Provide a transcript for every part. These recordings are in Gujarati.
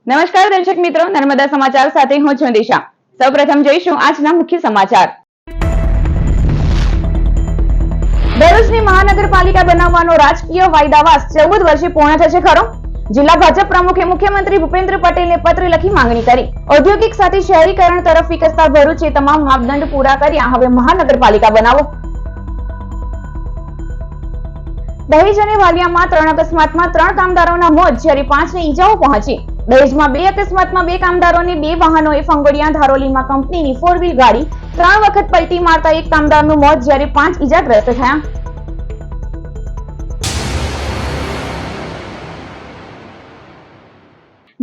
નમસ્કાર દર્શક મિત્રો, નર્મદા સમાચાર સાથે હું છું દિશા। સૌપ્રથમ જોઈશું આજના મુખ્ય સમાચાર। ભરૂચની મહાનગરપાલિકા બનાવવાનો રાજકીય વાયદાવાસ 14 વર્ષે પૂર્ણ થશે ખરો? જિલ્લા ભાજપ પ્રમુખે મુખ્યમંત્રી ભૂપેન્દ્ર પટેલને પત્ર લખી માંગણી કરી। ઔદ્યોગિક સાથે શહેરીકરણ તરફ વિકસતા ભરૂચે તમામ માપદંડ પૂરા કર્યા, હવે મહાનગરપાલિકા બનાવો। દહેજ અને વાલિયામાં 3 અકસ્માતમાં 3 કામદારોના મોત જ્યારે 5ને ઈજાઓ પહોંચી। દહેજમાં 2 અકસ્માતમાં 2 કામદારોને 2 વાહનોએ ફંગોડિયા ધારોલીમાં કંપનીની 4 વ્હીલ ગાડી 3 વખત પલટી મારતા 1 કામદારનું મોત જ્યારે 5 ઈજાગ્રસ્ત થયા।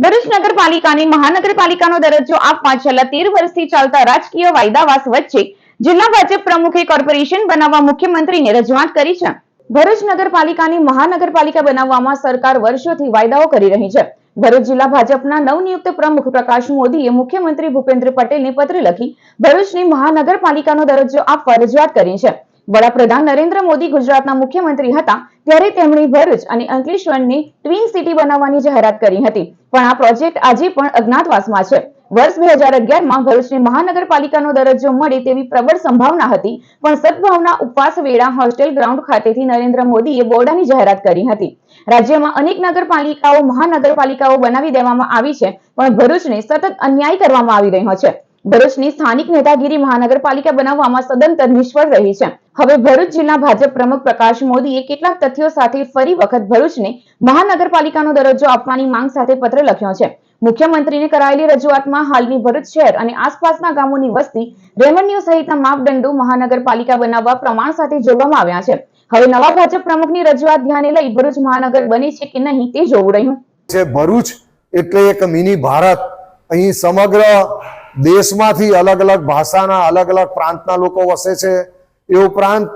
ભરૂચ નગરપાલિકાની મહાનગરપાલિકાનો દરજ્જો આપવા છેલ્લા 13 વર્ષથી ચાલતા રાજકીય વાયદાવાસ વચ્ચે જિલ્લા ભાજપ પ્રમુખે કોર્પોરેશન બનાવવા મુખ્યમંત્રીને રજૂઆત કરી છે। ભરૂચ નગરપાલિકાની મહાનગરપાલિકા બનાવવામાં સરકાર વર્ષોથી વાયદાઓ કરી રહી છે। ભરૂચ જિલ્લા ભાજપના નવનિયુક્ત પ્રમુખ પ્રકાશ મોદીએ મુખ્યમંત્રી ભૂપેન્દ્ર પટેલને પત્ર લખી ભરૂચની મહાનગરપાલિકાનો દરજ્જો આપવા રજૂઆત કરી છે। વડાપ્રધાન નરેન્દ્ર મોદી ગુજરાતના મુખ્યમંત્રી હતા ત્યારે તેમણે ભરૂચ અને અંકલેશ્વરને ટ્વિન સિટી બનાવવાની જાહેરાત કરી હતી, પણ આ પ્રોજેક્ટ આજે પણ અજ્ઞાતવાસમાં છે। વર્ષ 2011માં ભરૂચની મહાનગરપાલિકાનો દરજ્જો મળે તેવી પ્રબળ સંભાવના હતી, પણ સદભાવના ઉપવાસ વેળા હોસ્ટેલ ગ્રાઉન્ડ ખાતેથી નરેન્દ્ર મોદીએ બોર્ડની જાહેરાત કરી હતી। રાજ્યમાં અનેક નગરપાલિકાઓ મહાનગરપાલિકાઓ બનાવી દેવામાં આવી છે, પણ ભરૂચને સતત અન્યાય કરવામાં આવી રહ્યો છે। ભરૂચની સ્થાનિક નેતાગીરી મહાનગરપાલિકા બનાવવામાં સદંતર નિષ્ફળ રહી છે। હવે ભરૂચ જિલ્લા ભાજપ પ્રમુખ પ્રકાશ મોદીએ કેટલાક તથ્યો સાથે ફરી વખત ભરૂચને મહાનગરપાલિકાનો દરજ્જો આપવાની માંગ સાથે પત્ર લખ્યો છે। મુખ્યમંત્રીને કરાયેલી રજૂઆતમાં હાલની ભરૂચ શહેર અને આસપાસના ગામોની વસ્તી, રેવન્યુ સહિતના માપદંડો મહાનગરપાલિકા બનાવવા પ્રમાણ સાથે જોડવામાં આવ્યા છે। હવે નવા ભાજપ પ્રમુખની રજૂઆત ધ્યાને લઈ ભરૂચ મહાનગર બને છે કે નહીં તે જોવું રહ્યું છે। ભરૂચ એટલે એક મિની ભારત। અહીં સમગ્ર દેશમાંથી અલગ અલગ ભાષાના અલગ અલગ પ્રાંતના લોકો વસે છે। એ ઉપરાંત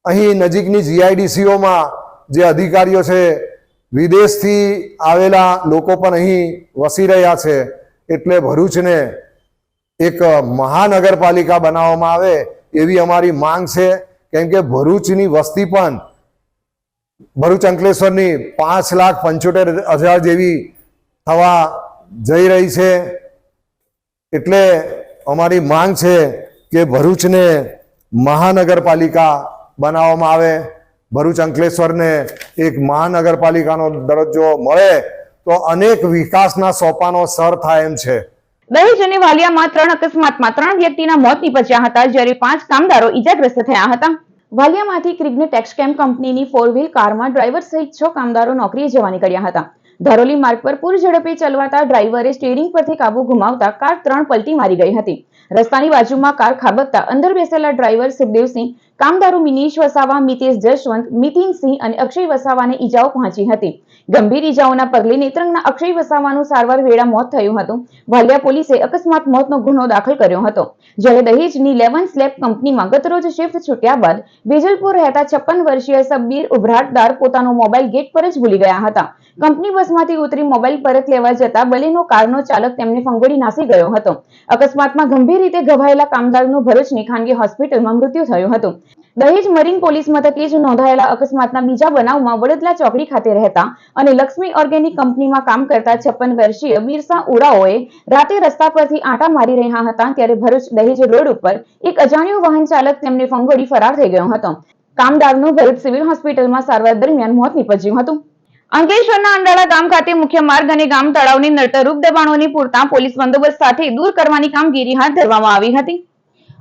અહીં નજીકની જીઆઈડીસીઓમાં જે અધિકારીઓ છે, વિદેશથી આવેલા લોકો પણ અહીં વસી રહ્યા છે। એટલે ભરૂચને એક મહાનગરપાલિકા બનાવવામાં આવે એવી અમારી માંગ છે, કેમ કે ભરૂચની વસ્તી પણ ભરૂચ અંકલેશ્વરની 5,75,000 જેવી થવા જઈ રહી છે। એટલે અમારી માંગ છે કે ભરૂચને મહાનગરપાલિકા બનાવવામાં આવે। ભરૂચ અંકલેશ્વરને એક મહાનગરપાલિકાનો દરજ્જો મળે તો અનેક વિકાસના સોપાનો સર થાય એમ છે। દહેજ અને વાલિયામાં 3 અકસ્માતમાં 3 વ્યક્તિના મોત નીપજ્યા હતા, જ્યારે 5 કામદારો ઈજાગ્રસ્ત થયા હતા। વાલિયામાંથી ક્રિગ્ને ટેક્સકેમ કંપનીની 4 વ્હીલ કારમાં ડ્રાઈવર સહિત 6 કામદારો નોકરીએ જવા નીકળ્યા હતા। ધારોલી માર્ગ પર પૂર ઝડપે ચલાવતા ડ્રાઈવરે સ્ટીયરિંગ પરથી કાબુ ગુમાવતા કાર 3 પલટી મારી ગઈ હતી। રસ્તાની બાજુમાં કાર ખાબકતા અંદર બેસેલા ડ્રાઈવર સુખદેવસિંહ, કામદારો મિનીશ વસાવા, મિતેશ જશવંત, મિતિનસિંહ અને અક્ષય વસાવાને ઈજાઓ પહોંચી હતી। ગંભીર ઈજાઓના પગલે નેત્રંગના અક્ષય વસાવાનું સારવાર વેળા મોત થયું હતું। વાલિયા પોલીસે અકસ્માત મોતનો ગુનો દાખલ કર્યો હતો, જ્યારે દહેજની 11 સ્લેબ કંપનીમાં ગતરોજ શિફ્ટ છૂટ્યા બાદ વેજલપુર રહેતા 56 વર્ષીય સબ્બીર ઉભરાટદાર પોતાનો મોબાઈલ ગેટ પર જ ભૂલી ગયા હતા। કંપની બસમાંથી ઉતરી મોબાઈલ પરત લેવા જતા બલેનો કારનો ચાલક તેમને ફંગોળી નાસી ગયો હતો। અકસ્માતમાં ગંભીર રીતે ઘવાયેલા કામદારનું ભરૂચની ખાનગી હોસ્પિટલમાં મૃત્યુ થયું હતું। દહેજ મરીન પોલીસ મથકે જ નોંધાયેલા અકસ્માતના બીજા બનાવમાં વડોદરા ચોકડી ખાતે રહેતા અને લક્ષ્મી ઓર્ગેનિક કંપનીમાં કામ કરતા 56 વર્ષીય બિરસા ઉરાઓએ રાતે રસ્તા પરથી આંટા મારી રહ્યા હતા, ત્યારે ભરૂચ દહેજ રોડ ઉપર એક અજાણ્યો વાહન ચાલક તેમને ફંગોળી ફરાર થઈ ગયો હતો। કામદારનું ભરૂચ સિવિલ હોસ્પિટલમાં સારવાર દરમિયાન મોત નીપજ્યું હતું। અંકલેશ્વરના અંડાળા ગામ ખાતે મુખ્ય માર્ગ અને ગામ તળાવની નડતરરૂપ દબાણોને પૂરતા પોલીસ બંદોબસ્ત સાથે દૂર કરવાની કામગીરી હાથ ધરવામાં આવી હતી।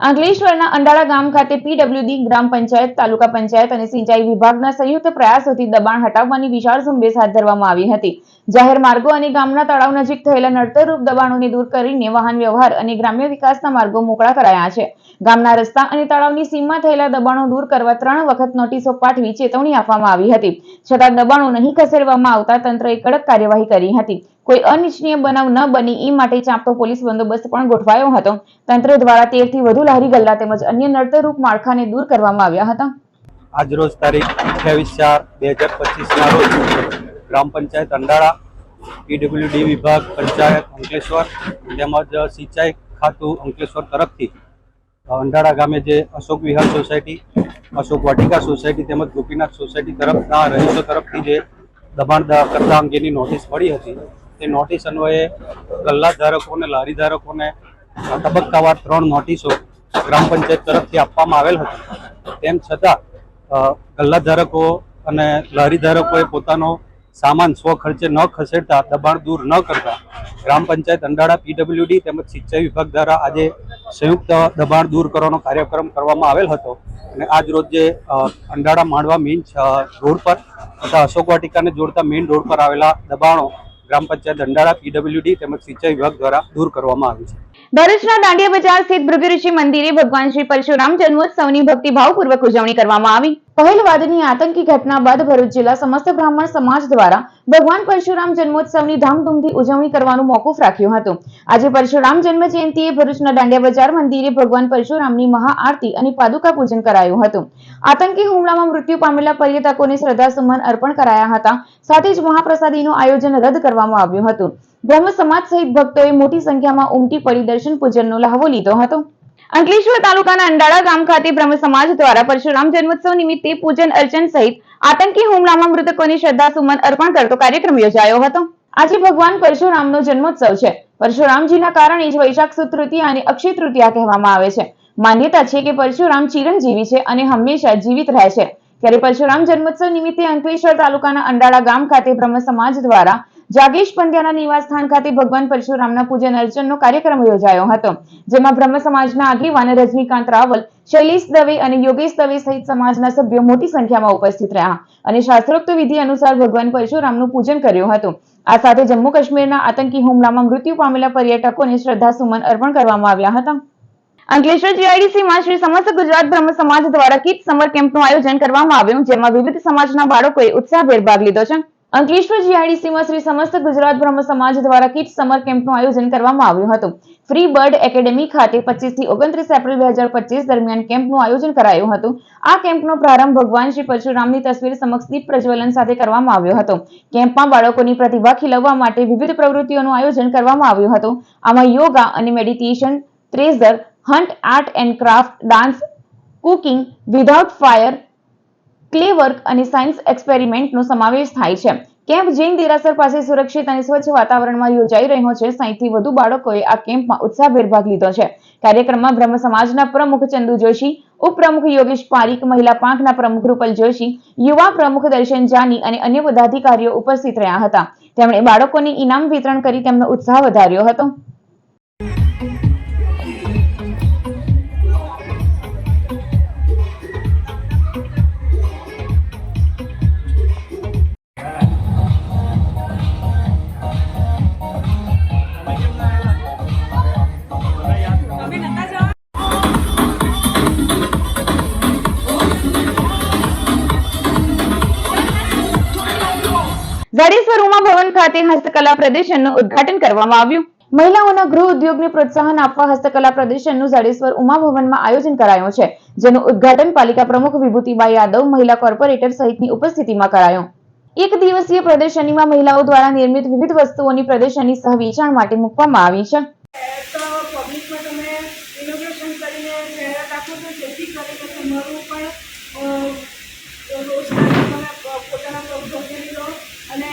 અંકલેશ્વરના અંડાળા ગામ ખાતે પીડબ્લ્યુડી, ગ્રામ પંચાયત, તાલુકા પંચાયત અને સિંચાઈ વિભાગના સંયુક્ત પ્રયાસોથી દબાણ હટાવવાની વિશાળ ઝુંબેશ હાથ ધરવામાં આવી હતી। જાહેર માર્ગો અને ગામના તળાવ નજીક થયેલા નડતરરૂપ દબાણોને દૂર કરીને વાહન વ્યવહાર અને ગ્રામ્ય વિકાસના માર્ગો મોકળા કરાયા છે। ગામના રસ્તા અને તળાવની સીમમાં થયેલા દબાણો દૂર કરવા 3 વખત નોટિસો પાઠવી ચેતવણી આપવામાં આવી હતી, છતાં દબાણો નહીં ખસેડવામાં આવતા તંત્રએ કડક કાર્યવાહી કરી હતી। કોઈ અનિચ્છનીય બનાવ ન બને એ માટે ચાંપતો પોલીસ બંદોબસ્ત પણ ગોઠવાયો હતો। તંત્ર દ્વારા 13 થી વધુ લારી ગલ્લા તેમજ અન્ય નડતરરૂપ માળખાને દૂર કરવામાં આવ્યા હતા। આજ રોજ તારીખ 28/4/2025 ના રોજ ગ્રામ પંચાયત અંડાળા, પીડબ્લ્યુડી વિભાગ પંચાયત અંકલેશ્વર તેમજ સિંચાઈ ખાતું અંકલેશ્વર તરફથી અંડાળા ગામે જે અશોક વિહાર સોસાયટી, અશોક વાટિકા સોસાયટી તેમજ ગોપીનાથ સોસાયટી તરફના રહીશો તરફથી જે દબાણ કરતા અંગેની નોટિસ મળી હતી, તે નોટિસ અન્વયે ગલ્લા ધારકો અને લારી ધારકોને તબક્કાવાર 3 નોટિસો ગ્રામ પંચાયત તરફથી આપવામાં આવેલ હતી. તેમ છતાં ગલ્લા ધારકો અને લારી ધારકોએ પોતાનો સામાન સ્વ ખર્ચે ન ખસેડતા, દબાણ દૂર ન કરતા ગ્રામ પંચાયત અંડાળા, પીડબ્લ્યુડી તેમજ સિંચાઈ વિભાગ દ્વારા આજે સંયુક્ત દબાણ દૂર કરવાનો કાર્યક્રમ કરવામાં આવેલ હતો. અને આજ રોજ જે અંડાળા માંડવા મેઇન રોડ પર તથા અશોક વાટિકાને જોડતા મેઇન રોડ પર આવેલા દબાણો ગ્રામ પંચાયત અંડાળા, પીડબ્લ્યુડી તેમજ સિંચાઈ વિભાગ દ્વારા દૂર કરવામાં આવ્યું છે. ભરૂચના દાંડિયા બજાર સ્થિત ભૃગુઋષિ મંદિરે ભગવાન શ્રી પરશુરામ જન્મોત્સવની ભક્તિભાવપૂર્વક ઉજવણી કરવામાં આવી. પહેલવાદની આતંકી ઘટના બાદ ભરૂચ જિલ્લા સમસ્ત બ્રાહ્મણ સમાજ દ્વારા ભગવાન પરશુરામ જન્મોત્સવની ધામધૂમથી ઉજવણી કરવાનું મોકૂફ રાખ્યું હતું. આજે પરશુરામ જન્મ જયંતિએ ભરૂચના દાંડિયા બજાર મંદિરે ભગવાન પરશુરામની મહાઆરતી અને પાદુકા પૂજન કરાયું હતું. આતંકી હુમલામાં મૃત્યુ પામેલા પર્યટકોને શ્રદ્ધાસુમન અર્પણ કરાયા હતા. સાથે જ મહાપ્રસાદીનું આયોજન રદ કરવામાં આવ્યું હતું. બ્રહ્મ સમાજ સહિત ભક્તોએ મોટી સંખ્યામાં ઉમટી પડી દર્શન પૂજનનો લહાવો લીધો હતો. અંકલેશ્વર તાલુકાના અંડાળા ગામ ખાતે બ્રહ્મ સમાજ દ્વારા પરશુરામ જન્મોત્સવ નિમિત્તે પૂજન અર્ચન સહિત આતંકી હુમલામાં મૃતકોને શ્રદ્ધાસુમન અર્પણ કરતો કાર્યક્રમ યોજાયો હતો. આજે ભગવાન પરશુરામનો જન્મોત્સવ છે. પરશુરામજીના કારણે જ વૈશાખ સુદ તૃતીયા અને અક્ષય તૃતીયા કહેવામાં આવે છે. માન્યતા છે કે પરશુરામ ચિરંજીવી છે અને હંમેશા જીવિત રહે છે. ત્યારે પરશુરામ જન્મોત્સવ નિમિત્તે અંકલેશ્વર તાલુકાના અંડાળા ગામ ખાતે બ્રહ્મ સમાજ દ્વારા જાગેશ પંડ્યાના નિવાસ સ્થાન ખાતે ભગવાન પરશુરામના પૂજન અર્ચનનો કાર્યક્રમ યોજાયો હતો. જેમાં બ્રહ્મ સમાજના આગેવાન રજનીકાંત રાવલ, શૈલેષ દવે અને યોગેશ દવે સહિત સમાજના સભ્યો મોટી સંખ્યામાં ઉપસ્થિત રહ્યા અને શાસ્ત્રોક્ત વિધિ અનુસાર ભગવાન પરશુરામનું પૂજન કર્યું હતું. આ સાથે જમ્મુ કાશ્મીરના આતંકી હુમલામાં મૃત્યુ પામેલા પર્યટકોને શ્રદ્ધાસુમન અર્પણ કરવામાં આવ્યા હતા. અંકલેશ્વર જીઆઈડીસીમાં શ્રી સમસ્ત ગુજરાત બ્રહ્મ સમાજ દ્વારા કિડ સમર કેમ્પનું આયોજન કરવામાં આવ્યું, જેમાં વિવિધ સમાજના બાળકોએ ઉત્સાહભેર ભાગ લીધો છે. અંકલેશ્વર જીઆઈડીસીમાં શ્રી સમસ્ત ગુજરાત બ્રહ્મ સમાજ દ્વારા કિડ સમર કેમ્પનું આયોજન કરવામાં આવ્યું હતું. ફ્રી બર્ડ એકેડેમી ખાતે 25 થી 29 એપ્રિલ 2025 દરમિયાન કેમ્પનું આયોજન કરાયું હતું. આ કેમ્પનો પ્રારંભ ભગવાન શ્રી પરશુરામની તસવીર સમક્ષ દીપ પ્રજ્વલન સાથે કરવામાં આવ્યો હતો. કેમ્પમાં બાળકોની પ્રતિભા ખીલવવા માટે વિવિધ પ્રવૃત્તિઓનું આયોજન કરવામાં આવ્યું હતું. આમાં યોગા અને meditation, treasure hunt, art and craft, dance, cooking without fire, clay work અને સાયન્સ એક્સપેરિમેન્ટનો સમાવેશ થાય છે. કેમ્પ જૈન દેરાસર પાસે સુરક્ષિત અને સ્વચ્છ વાતાવરણમાં યોજાઈ રહ્યો છે. 60 થી વધુ બાળકોએ આ કેમ્પમાં ઉત્સાહભેર ભાગ લીધો છે. કાર્યક્રમમાં બ્રહ્મ સમાજના પ્રમુખ ચંદુ જોશી, ઉપપ્રમુખ યોગેશ પારીક, મહિલા પાંખના પ્રમુખ રૂપલ જોશી, યુવા પ્રમુખ દર્શન જાની અને અન્ય પદાધિકારીઓ ઉપસ્થિત રહ્યા હતા. તેમણે બાળકોને ઇનામ વિતરણ કરી તેમનો ઉત્સાહ વધાર્યો હતો. જાડેશ્વર ઉમા ભવન ખાતે હસ્તકલા પ્રદર્શનનું ઉદ્ઘાટન કરવામાં આવ્યું. મહિલાઓના ગૃહ ઉદ્યોગને પ્રોત્સાહન આપવા હસ્તકલા પ્રદર્શનનું જાડેશ્વર ઉમા ભવનમાં આયોજન કરાયું છે, જેનું ઉદ્ઘાટન પાલિકા પ્રમુખ વિભૂતિબા યાદવ, મહિલા કોર્પોરેટર સહિતની ઉપસ્થિતિમાં કરાયું. એક દિવસીય પ્રદર્શનીમાં મહિલાઓ દ્વારા નિર્મિત વિવિધ વસ્તુઓની પ્રદર્શની સહ વેચાણ માટે મૂકવામાં આવી છે. અને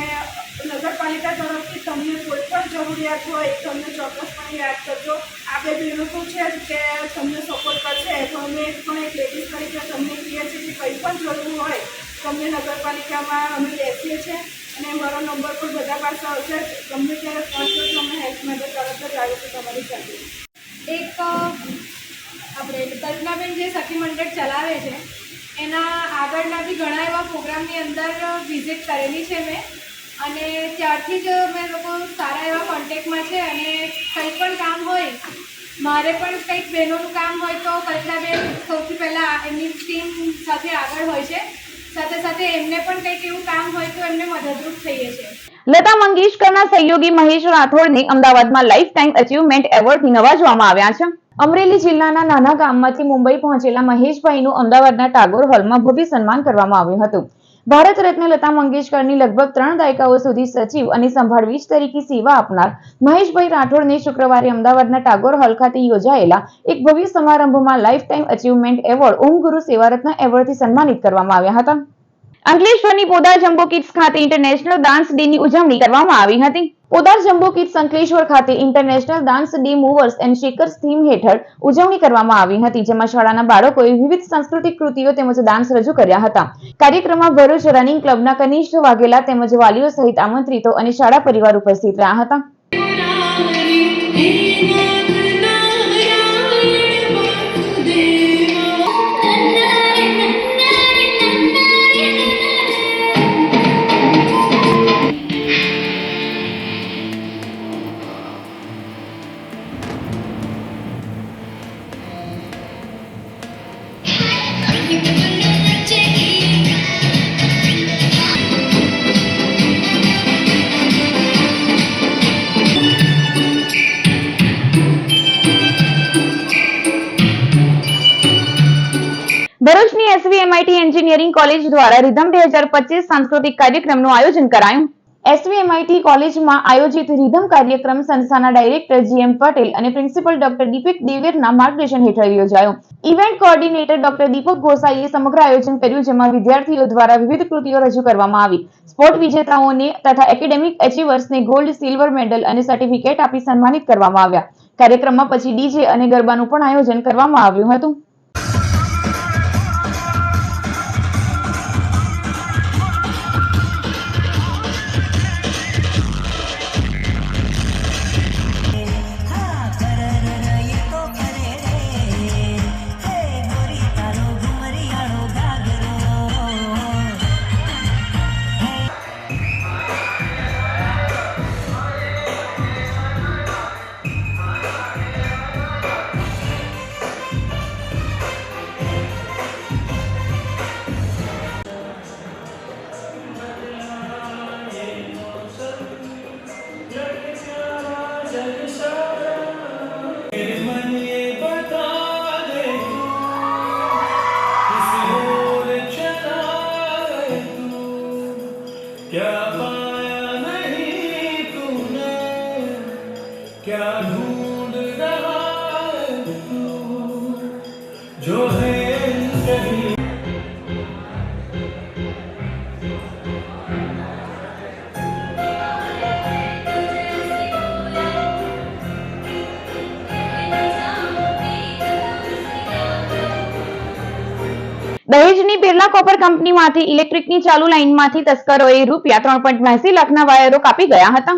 નગરપાલિકા તરફથી તમને કોઈ પણ જરૂરિયાત હોય તમને ચોક્કસપણે યાદ કરજો. આ બે બહેનો શું છે કે તમને સપોર્ટ કરશે, તો અમે પણ એક લેડીઝ તરીકે તમને કહીએ છીએ કે કંઈ પણ જરૂર હોય તમને નગરપાલિકામાં અમે બેસીએ છીએ અને મારો નંબર પણ બધા પાસે આવશે. તમને ત્યારે ફોન કરજો, અમે હેલ્પ માટે તરત જ આવીશું તમારી સાથે. એક આપણે કલ્પનાબેન જે સખી મંડળ ચલાવે છે એના આગળના બી ઘણા એવા પ્રોગ્રામની અંદર વિઝિટ કરેલી છે મેં, અને ત્યારથી જ મેં લોકો સારા એવા કોન્ટેક્ટમાં છે. અને કંઈ પણ કામ હોય, મારે પણ કંઈક બહેનોનું કામ હોય તો કલ્પનાબેન સૌથી પહેલાં એમની ટીમ સાથે આગળ હોય છે. સાથે સાથે એમને પણ કંઈક એવું કામ હોય તો એમને મદદરૂપ થઈએ છીએ. લતા મંગેશકરના સહયોગી મહેશ રાઠોડને અમદાવાદમાં લાઈફ ટાઈમ અચીવમેન્ટ એવોર્ડથી નવાજવામાં આવ્યા છે. અમરેલી જિલ્લાના નાના ગામમાંથી મુંબઈ પહોંચેલા મહેશભાઈનું અમદાવાદના ટાગોર હોલમાં ભવ્ય સન્માન કરવામાં આવ્યું હતું. ભારત રત્ન લતા મંગેશકરની લગભગ 3 દાયકાઓ સુધી સચિવ અને સંભાળવીજ તરીકે સેવા આપનાર મહેશભાઈ રાઠોડને શુક્રવારે અમદાવાદના ટાગોર હોલ ખાતે યોજાયેલા એક ભવ્ય સમારંભમાં lifetime achievement award Om Guru Sevaratna એવોર્ડથી સન્માનિત કરવામાં આવ્યા હતા. અંકલેશ્વરની પોદા જમ્બો કિડ્સ ખાતે ઇન્ટરનેશનલ ડાન્સ ડેની ઉજવણી કરવામાં આવી હતી. પોદાર જમ્બો કિડ્સ અંકલેશ્વર ખાતે international dance day movers and shakers theme હેઠળ ઉજવણી કરવામાં આવી હતી, જેમાં શાળાના બાળકોએ વિવિધ સાંસ્કૃતિક કૃતિઓ તેમજ ડાન્સ રજૂ કર્યા હતા. કાર્યક્રમમાં ભરૂચ રનિંગ ક્લબના કનિષ્ઠ વાઘેલા તેમજ વાલીઓ સહિત આમંત્રિતો અને શાળા પરિવાર ઉપસ્થિત રહ્યા હતા. ભરૂચની SVMIT એન્જિનિયરિંગ કોલેજ દ્વારા રિધમ 2025 સાંસ્કૃતિક કાર્યક્રમનું આયોજન કરાયું. SVMIT કોલેજમાં આયોજિત રિધમ કાર્યક્રમ સંસ્થાના ડાયરેક્ટર GM પટેલ અને પ્રિન્સિપલ ડોક્ટર દીપક દેવેરના માર્ગદર્શન હેઠળ યોજાયો. ઇવેન્ટ કોઓર્ડિનેટર ડોક્ટર દીપક ગોસાઈએ સમગ્ર આયોજન કર્યું, જેમાં વિદ્યાર્થીઓ દ્વારા વિવિધ કૃતિઓ રજૂ કરવામાં આવી. સ્પોર્ટ વિજેતાઓને તથા એકેડેમિક એચીવર્સને ગોલ્ડ, સિલ્વર મેડલ અને સર્ટિફિકેટ આપી સન્માનિત કરવામાં આવ્યા. કાર્યક્રમમાં પછી DJ અને ગરબાનું પણ આયોજન કરવામાં આવ્યું હતું. क्या पाया नहीं तूने, क्या ढूंढ रहा है तू, जो है कहीं. દહેજની બિરલા કોપર કંપનીમાંથી ઇલેક્ટ્રિકની ચાલુ લાઇનમાંથી તસ્કરોએ રૂપિયા 3.82 લાખના વાયરો કાપી ગયા હતા.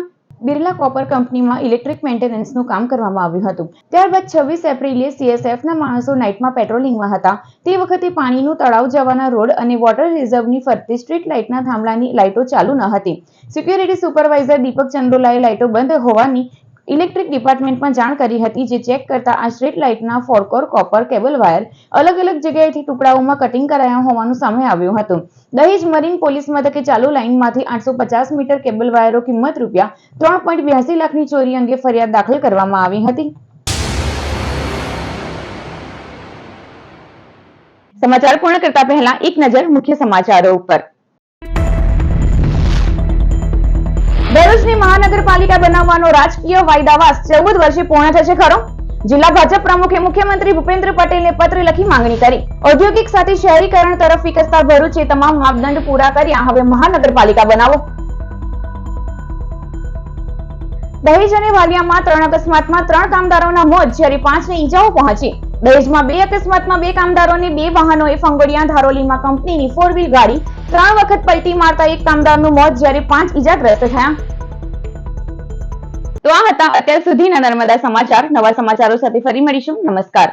બિરલા કોપર કંપનીમાં ઇલેક્ટ્રિક મેન્ટેનન્સનું કામ કરવામાં આવ્યું હતું. ત્યારબાદ 26 એપ્રિલે CSFના માણસો નાઇટમાં પેટ્રોલિંગમાં હતા. તે વખતે પાણીનું તળાવ જવાના રોડ અને વોટર રિઝર્વની ફરતે સ્ટ્રીટ લાઇટના થાંભલાની લાઇટો ચાલુ ન હતી. સિક્યુરિટી સુપરવાઇઝર દીપક ચંદોલાએ લાઇટો બંધ હોવાની ઇલેક્ટ્રિક ડિપાર્ટમેન્ટમાં જાણ કરી હતી, જે ચેક કરતા આ સ્ટ્રીટ લાઇટના 4 કોર કોપર કેબલ વાયર અલગ અલગ જગ્યાએથી ટુકડાઓમાં કટિંગ કરાયા હોવાનું સામે આવ્યું હતું. દહેજ મરીન પોલીસ મથકે ચાલુ લાઇનમાંથી 850 મીટર કેબલ વાયરો કિંમત રૂપિયા 3.82 લાખની ચોરી અંગે ફરિયાદ દાખલ કરવામાં આવી હતી. સમાચાર પૂર્ણ કરતા પહેલા એક નજર મુખ્ય સમાચારો ઉપર. ભરૂચની મહાનગરપાલિકા બનાવવાનો રાજકીય વાયદાવાસ 14 વર્ષે પૂર્ણ થશે ખરો? જિલ્લા ભાજપ પ્રમુખે મુખ્યમંત્રી ભૂપેન્દ્ર પટેલને પત્ર લખી માંગણી કરી. ઔદ્યોગિક સાથે શહેરીકરણ તરફ વિકસતા ભરૂચે તમામ માપદંડ પૂરા કર્યા, હવે મહાનગરપાલિકા બનાવો. દહેજ અને વાલિયામાં 3 અકસ્માતમાં 3 કામદારોના મોત, જ્યારે 5ને ઈજાઓ પહોંચી. દહેજમાં 2 અકસ્માતમાં 2 કામદારોને 2 વાહનોએ ફંગોડિયા ધારોલીમાં કંપનીની 4 વ્હીલ ગાડી 3 વખત પલટી મારતા 1 કામદારનું મોત, જ્યારે 5 ઈજાગ્રસ્ત થયા. તો આ હતા અત્યાર સુધીના નર્મદા સમાચાર. નવા સમાચારો સાથે ફરી મળીશું. નમસ્કાર.